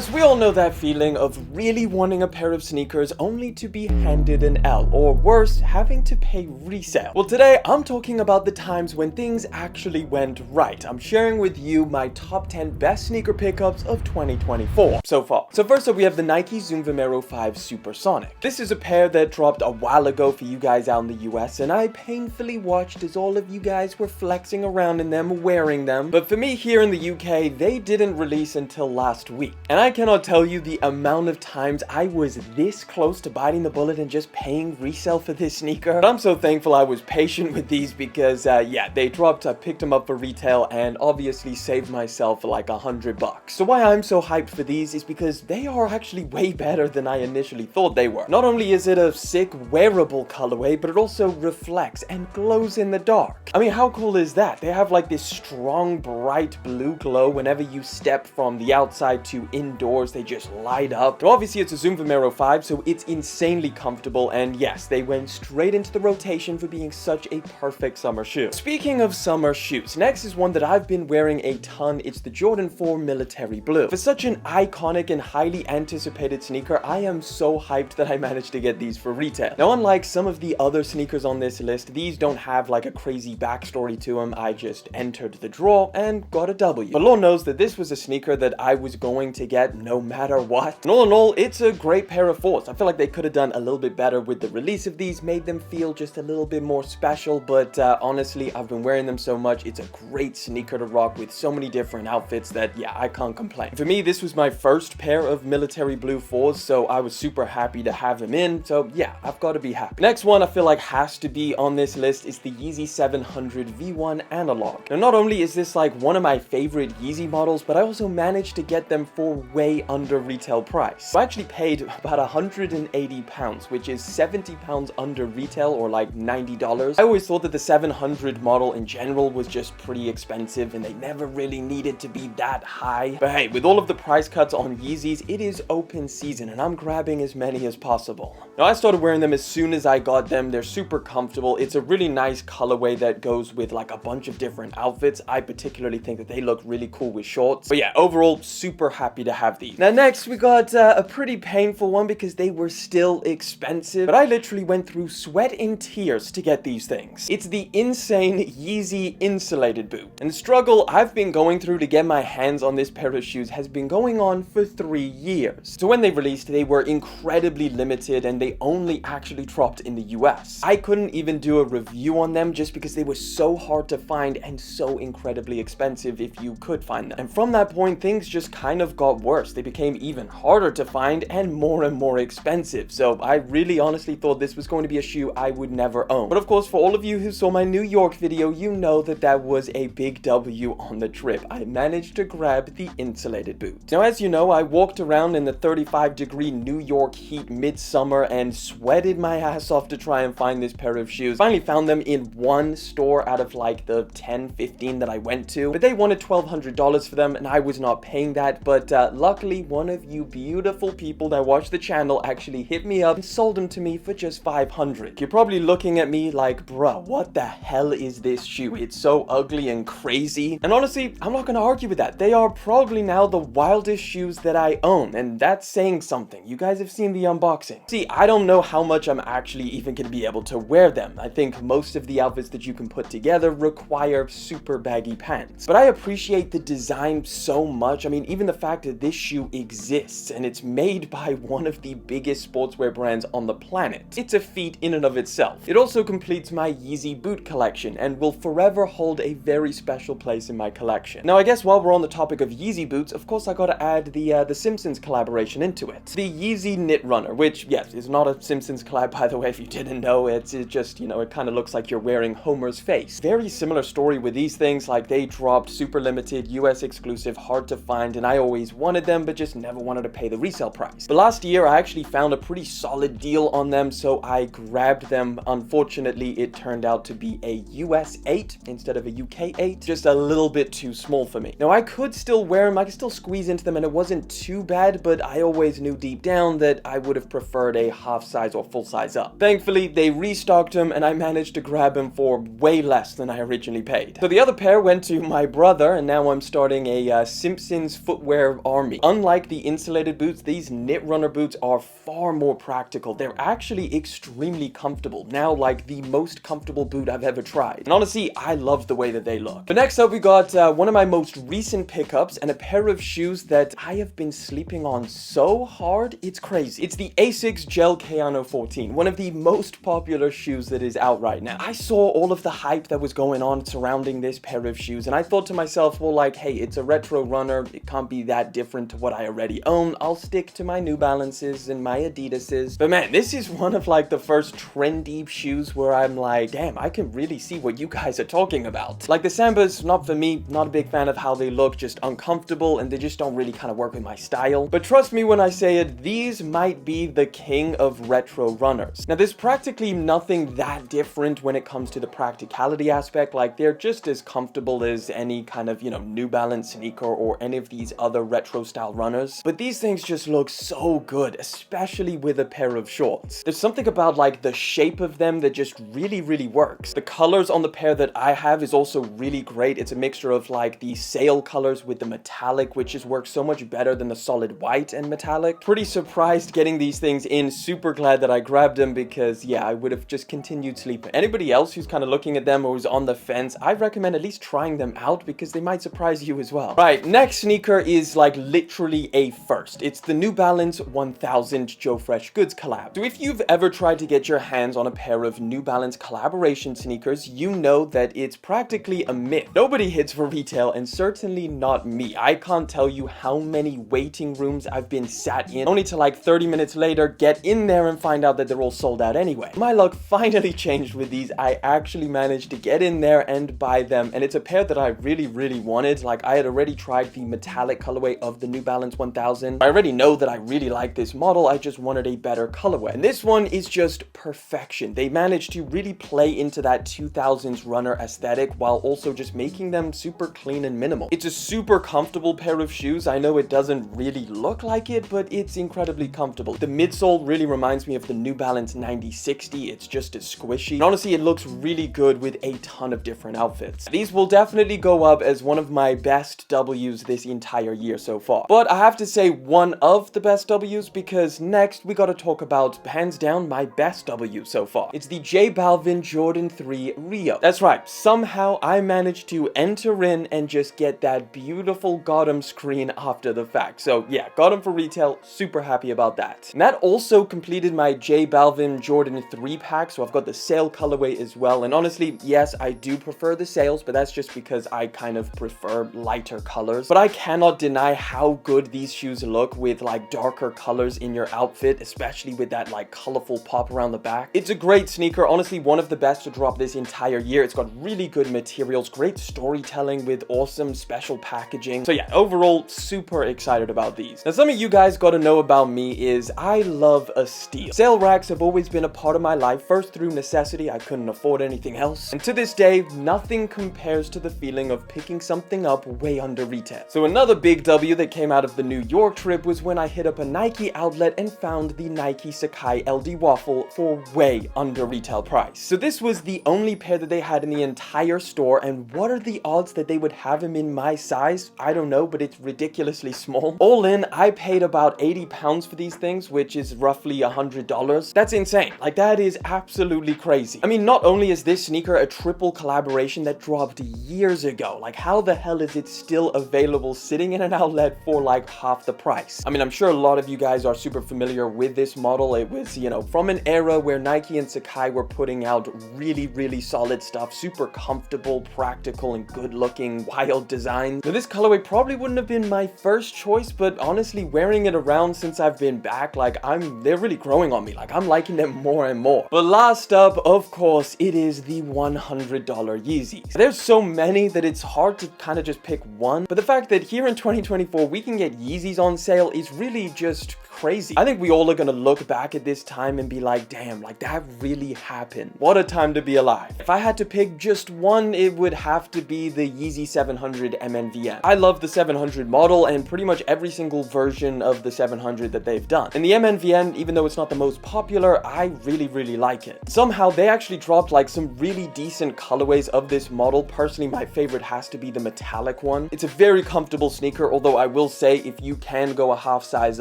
Yes, we all know that feeling of really wanting a pair of sneakers only to be handed an L, or worse, having to pay resale. Well, today I'm talking about the times when things actually went right. I'm sharing with you my top 10 best sneaker pickups of 2024 so far. So first up, we have the Nike Zoom Vomero 5 Supersonic. This is a pair that dropped a while ago for you guys out in the US, and I painfully watched as all of you guys were flexing around in them, wearing them. But for me here in the UK, they didn't release until last week. And I cannot tell you the amount of times I was this close to biting the bullet and just paying resale for this sneaker. But I'm so thankful I was patient with these because, yeah, they dropped, I picked them up for retail and obviously saved myself like $100. So why I'm so hyped for these is because they are actually way better than I initially thought they were. Not only is it a sick wearable colorway, but it also reflects and glows in the dark. I mean, how cool is that? They have like this strong, bright blue glow whenever you step from the outside to indoors. They just light up. Now, obviously it's a Zoom Vomero 5, so it's insanely comfortable, and yes, they went straight into the rotation for being such a perfect summer shoe. Speaking of summer shoes, next is one that I've been wearing a ton. It's the Jordan 4 Military Blue. For such an iconic and highly anticipated sneaker, I am so hyped that I managed to get these for retail. Now, unlike some of the other sneakers on this list, these don't have like a crazy backstory to them. I just entered the draw and got a W. But Lord knows that this was a sneaker that I was going to get no matter what. And all in all, it's a great pair of fours. I feel like they could have done a little bit better with the release of these, made them feel just a little bit more special, but honestly, I've been wearing them so much. It's a great sneaker to rock with so many different outfits that, yeah, I can't complain. For me, this was my first pair of military blue fours, so I was super happy to have them in, so yeah, I've got to be happy. Next one I feel like has to be on this list is the Yeezy 700 V1 Analog. Now, not only is this like one of my favorite Yeezy models, but I also managed to get them for way under retail price. I actually paid about £180, which is £70 under retail, or like $90. I always thought that the 700 model in general was just pretty expensive and they never really needed to be that high. But hey, with all of the price cuts on Yeezys, it is open season and I'm grabbing as many as possible. Now, I started wearing them as soon as I got them. They're super comfortable. It's a really nice colorway that goes with like a bunch of different outfits. I particularly think that they look really cool with shorts. But yeah, overall, super happy to have these. Now, next we got a pretty painful one because they were still expensive, but I literally went through sweat and tears to get these things. It's the insane Yeezy Insulated Boot. And the struggle I've been going through to get my hands on this pair of shoes has been going on for 3 years. So when they released, they were incredibly limited and they only actually dropped in the US. I couldn't even do a review on them just because they were so hard to find and so incredibly expensive if you could find them. And from that point, things just kind of got worse. They became even harder to find and more expensive. So I really honestly thought this was going to be a shoe I would never own. But of course, for all of you who saw my New York video, you know that that was a big W on the trip. I managed to grab the Insulated Boot. Now, as you know, I walked around in the 35-degree New York heat midsummer and sweated my ass off to try and find this pair of shoes. Finally found them in one store out of like the 10-15 that I went to, but they wanted $1,200 for them and I was not paying that. But luckily, one of you beautiful people that watch the channel actually hit me up and sold them to me for just $500. You're probably looking at me like, bruh, what the hell is this shoe? It's so ugly and crazy. And honestly, I'm not gonna argue with that. They are probably now the wildest shoes that I own, and that's saying something. You guys have seen the unboxing. See, I don't know how much I'm actually even gonna be able to wear them. I think most of the outfits that you can put together require super baggy pants. But I appreciate the design so much. I mean, even the fact that this shoe exists and it's made by one of the biggest sportswear brands on the planet. It's a feat in and of itself. It also completes my Yeezy boot collection and will forever hold a very special place in my collection. Now, I guess while we're on the topic of Yeezy boots, of course I gotta add the Simpsons collaboration into it. The Yeezy Knit Runner, which, yes, is not a Simpsons collab, by the way, if you didn't know. It's just, you know, it kind of looks like you're wearing Homer's face. Very similar story with these things. Like, they dropped super limited, US exclusive, hard to find, and I always wanted them, but just never wanted to pay the resale price. But last year, I actually found a pretty solid deal on them, so I grabbed them. Unfortunately, it turned out to be a US 8 instead of a UK 8. Just a little bit too small for me. Now, I could still wear them, I could still squeeze into them, and it wasn't too bad, but I always knew deep down that I would have preferred a half size or full size up. Thankfully, they restocked them, and I managed to grab them for way less than I originally paid. So the other pair went to my brother, and now I'm starting a Simpsons footwear arm me. Unlike the insulated boots, these knit runner boots are far more practical. They're actually extremely comfortable. Now, like the most comfortable boot I've ever tried. And honestly, I love the way that they look. But next up, we got one of my most recent pickups and a pair of shoes that I have been sleeping on so hard, it's crazy. It's the Asics Gel Kayano 14, one of the most popular shoes that is out right now. I saw all of the hype that was going on surrounding this pair of shoes, and I thought to myself, well, like, hey, it's a retro runner. It can't be that different to what I already own. I'll stick to my New Balances and my Adidases. But man, this is one of like the first trendy shoes where I'm like, damn, I can really see what you guys are talking about. Like the Sambas, not for me, not a big fan of how they look, just uncomfortable, and they just don't really kind of work with my style. But trust me when I say it, these might be the king of retro runners. Now, there's practically nothing that different when it comes to the practicality aspect. Like, they're just as comfortable as any kind of, you know, New Balance sneaker or any of these other retro style runners. But these things just look so good, especially with a pair of shorts. There's something about like the shape of them that just really works. The colors on the pair that I have is also really great. It's a mixture of like the sail colors with the metallic, which just works so much better than the solid white and metallic. Pretty surprised getting these things in. Super glad that I grabbed them because yeah, I would have just continued sleeping. Anybody else who's kind of looking at them or who's on the fence, I recommend at least trying them out because they might surprise you as well. Right, next sneaker is like literally a first. It's the New Balance 1000 Joe Fresh Goods collab. So if you've ever tried to get your hands on a pair of New Balance collaboration sneakers, you know that it's practically a myth. Nobody hits for retail, and certainly not me. I can't tell you how many waiting rooms I've been sat in, only to like 30 minutes later get in there and find out that they're all sold out anyway. My luck finally changed with these. I actually managed to get in there and buy them, and it's a pair that I really wanted. Like, I had already tried the metallic colorway of the New Balance 1000. I already know that I really like this model. I just wanted a better colorway, and this one is just perfection. They managed to really play into that 2000s runner aesthetic while also just making them super clean and minimal. It's a super comfortable pair of shoes. I know it doesn't really look like it, but it's incredibly comfortable. The midsole really reminds me of the New Balance 9060. It's just as squishy. And honestly, it looks really good with a ton of different outfits. These will definitely go up as one of my best W's this entire year so far. But I have to say one of the best W's because next we gotta talk about, hands down, my best W so far. It's the J Balvin Jordan 3 Rio. That's right, somehow I managed to enter in and just get that beautiful got 'em screen after the fact. So yeah, got 'em for retail, super happy about that. And that also completed my J Balvin Jordan 3 pack, so I've got the sail colorway as well. And honestly, yes, I do prefer the sails, but that's just because I kind of prefer lighter colors. But I cannot deny how good these shoes look with like darker colors in your outfit, especially with that like colorful pop around the back. It's a great sneaker, honestly one of the best to drop this entire year. It's got really good materials, great storytelling with awesome special packaging. So yeah, overall super excited about these. Now, something you guys got to know about me is I love a steal. Sale racks have always been a part of my life, first through necessity. I couldn't afford anything else, and to this day nothing compares to the feeling of picking something up way under retail. So another big W that came out of the New York trip was when I hit up a Nike outlet and found the Nike Sacai LD Waffle for way under retail price. So this was the only pair that they had in the entire store, and what are the odds that they would have him in my size? I don't know, but it's ridiculously small. All in, I paid about 80 pounds for these things, which is roughly $100. That's insane. Like, that is absolutely crazy. I mean, not only is this sneaker a triple collaboration that dropped years ago, like how the hell is it still available sitting in an outlet for like half the price? I mean, I'm sure a lot of you guys are super familiar with this model. It was, you know, from an era where Nike and Sakai were putting out really solid stuff, super comfortable, practical, and good looking, wild designs. Now, this colorway probably wouldn't have been my first choice, but honestly, wearing it around since I've been back, like they're really growing on me. Like, I'm liking them more and more. But last up, of course, it is the $100 Yeezys. There's so many that it's hard to kind of just pick one, but the fact that here in 2024 we can get Yeezys on sale is really just crazy. I think we all are gonna look back at this time and be like, damn, like that really happened. What a time to be alive. If I had to pick just one, it would have to be the Yeezy 700 MNVN. I love the 700 model and pretty much every single version of the 700 that they've done. And the MNVN, even though it's not the most popular, I really like it. Somehow they actually dropped like some really decent colorways of this model. Personally, my favorite has to be the metallic one. It's a very comfortable sneaker, although I will say if you can go a half size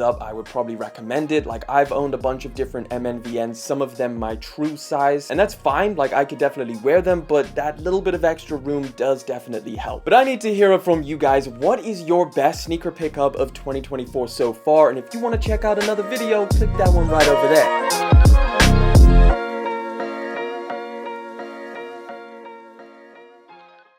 up, I would probably recommend it. Like, I've owned a bunch of different MNVNs, some of them my true size, and that's fine. Like, I could definitely wear them, but that little bit of extra room does definitely help. But I need to hear it from you guys. What is your best sneaker pickup of 2024 so far? And if you want to check out another video, click that one right over there.